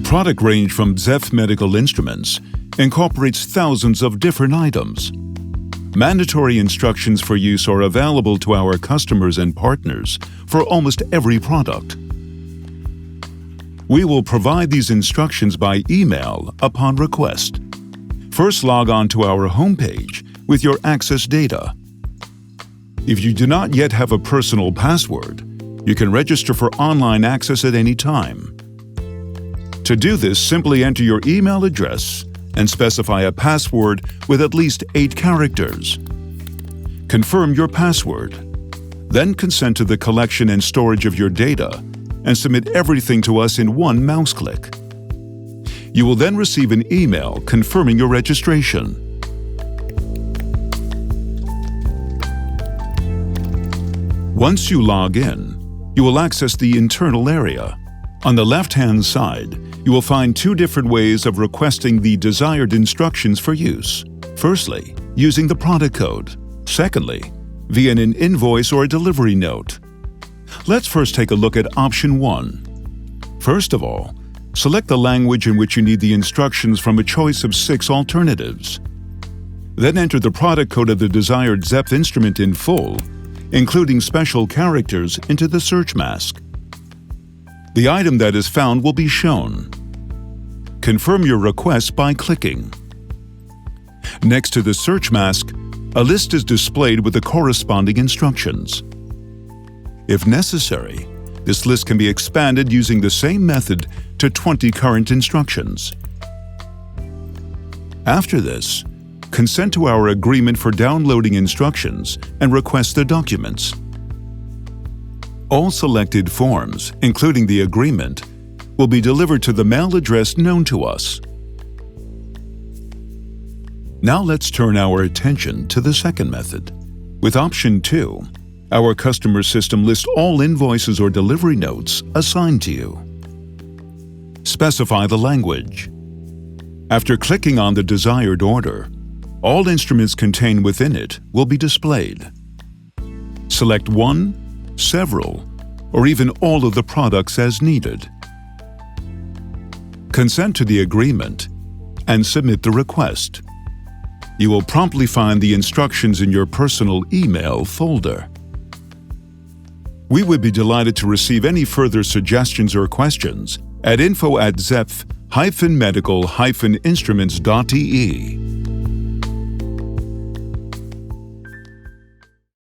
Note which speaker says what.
Speaker 1: product range from Zepf Medical Instruments incorporates thousands of different items. Mandatory instructions for use are available to our customers and partners for almost every product. We will provide these instructions by email upon request. First, log on to our homepage with your access data. If you do not yet have a personal password, you can register for online access at any time. To do this, simply enter your email address and specify a password with at least 8 characters. Confirm your password. Then consent to the collection and storage of your data and submit everything to us in one mouse click. You will then receive an email confirming your registration. Once you log in, you will access the internal area. On the left-hand side, you will find 2 different ways of requesting the desired instructions for use. Firstly, using the product code. Secondly, via an invoice or a delivery note. Let's first take a look at option 1. First of all, select the language in which you need the instructions from a choice of 6 alternatives. Then enter the product code of the desired Zepf instrument in full, including special characters, into the search mask. The item that is found will be shown. Confirm your request by clicking. Next to the search mask, a list is displayed with the corresponding instructions. If necessary, this list can be expanded using the same method to 20 current instructions. After this, consent to our agreement for downloading instructions and request the documents. All selected forms, including the agreement, will be delivered to the mail address known to us. Now let's turn our attention to the second method. With option 2, our customer system lists all invoices or delivery notes assigned to you. Specify the language. After clicking on the desired order, all instruments contained within it will be displayed. Select one, several, or even all of the products as needed. Consent to the agreement and submit the request. You will promptly find the instructions in your personal email folder. We would be delighted to receive any further suggestions or questions at info@zepf-medical-instruments.de.